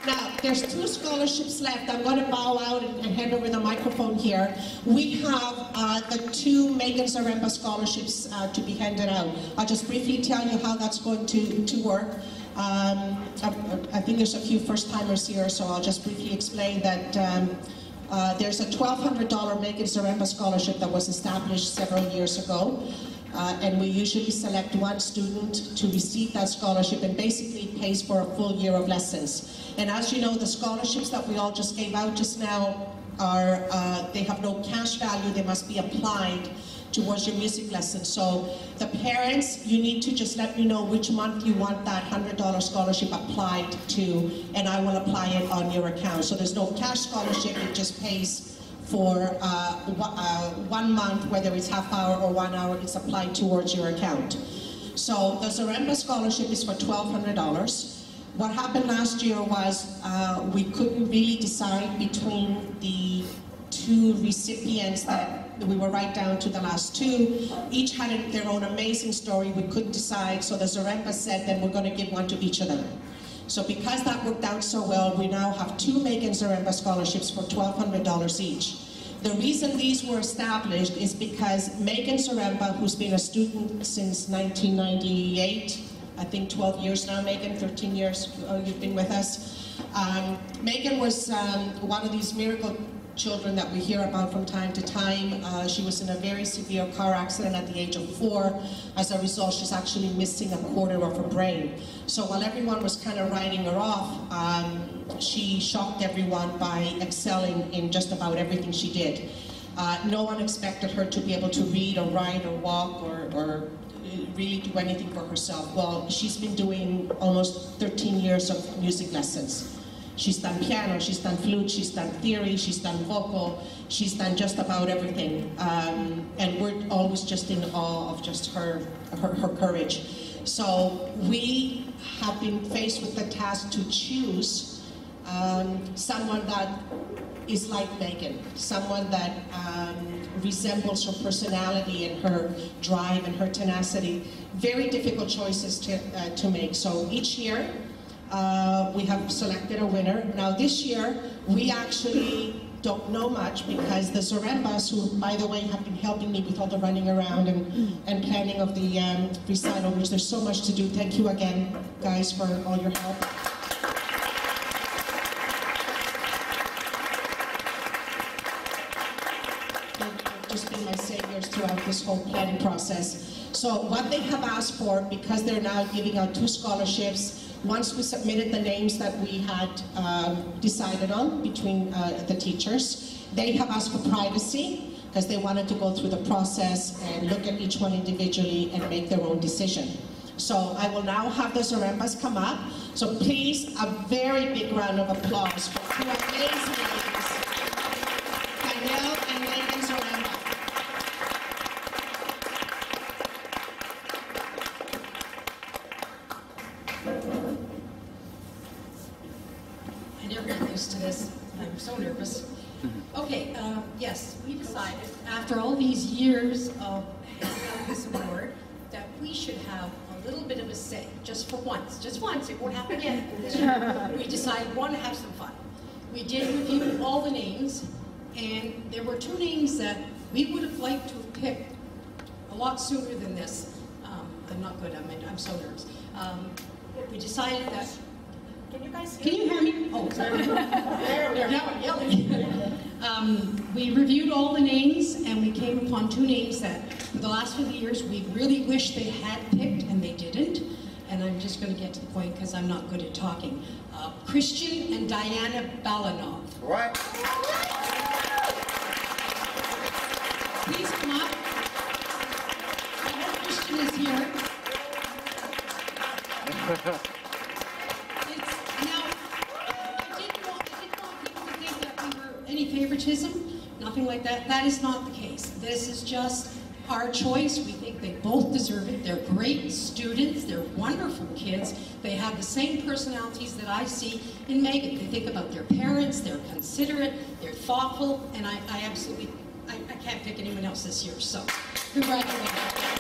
Now, there's 2 scholarships left. I'm going to bow out and hand over the microphone here. We have the 2 Megan Zaremba scholarships to be handed out. I'll just briefly tell you how that's going to work. I think there's a few first-timers here, so I'll just briefly explain that there's a $1,200 Megan Zaremba scholarship that was established several years ago. And we usually select 1 student to receive that scholarship, and basically pays for a full year of lessons. And as you know, the scholarships that we all just gave out just now are, they have no cash value, they must be applied towards your music lessons. So the parents, you need to just let me know which month you want that $100 scholarship applied to, and I will apply it on your account. So there's no cash scholarship, it just pays for 1 month, whether it's half hour or 1 hour, it's applied towards your account. So the Zaremba scholarship is for $1,200. What happened last year was we couldn't really decide between the 2 recipients that we were right down to the last 2. Each had their own amazing story. We couldn't decide, so the Zaremba said, then we're going to give 1 to each of them. So because that worked out so well, we now have 2 Megan Zaremba scholarships for $1,200 each. The reason these were established is because Megan Zaremba, who's been a student since 1998, I think 12 years now, Megan, 13 years you've been with us. Megan was one of these miracle children that we hear about from time to time. She was in a very severe car accident at the age of 4. As a result, she's actually missing a quarter of her brain. So while everyone was kind of writing her off, she shocked everyone by excelling in just about everything she did. No one expected her to be able to read or write or walk or really do anything for herself. Well, she's been doing almost 13 years of music lessons. She's done piano, she's done flute, she's done theory, she's done vocal, she's done just about everything. And we're always just in awe of just her courage. So we have been faced with the task to choose someone that is like Megan, someone that resembles her personality and her drive and her tenacity. Very difficult choices to make. So each year, we have selected a winner. Now this year, we actually don't know much because the Zarembas, who by the way have been helping me with all the running around and planning of the recital, which there's so much to do. Thank you again, guys, for all your help. You've just been my saviors throughout this whole planning process. So what they have asked for, because they're now giving out 2 scholarships, once we submitted the names that we had decided on between the teachers, they have asked for privacy because they wanted to go through the process and look at each one individually and make their own decision. So I will now have the Zarembas come up. So please, a very big round of applause for 2 amazing ladies, Danielle and Megan Zaremba. I never get used to this. I'm so nervous. Okay, yes, we decided after all these years of handing out this award that we should have a little bit of a say, just for once. Just once, it won't happen again. We decided we want to have some fun. We did review all the names, and there were 2 names that we would have liked to have picked a lot sooner than this. I'm not good, I'm so nervous. We decided that. Can you guys hear me? Can you hear me? Oh, sorry. There, now I'm yelling. We reviewed all the names, and we came upon 2 names that, for the last few years, we really wish they had picked, and they didn't. And I'm just going to get to the point because I'm not good at talking. Christian and Diana Balanov. What? Please come up. I hope Christian is here. Any favoritism, nothing like that. That is not the case. This is just our choice. We think they both deserve it. They're great students. They're wonderful kids. They have the same personalities that I see in Megan. They think about their parents. They're considerate. They're thoughtful. And I absolutely, I can't pick anyone else this year. So, congratulations.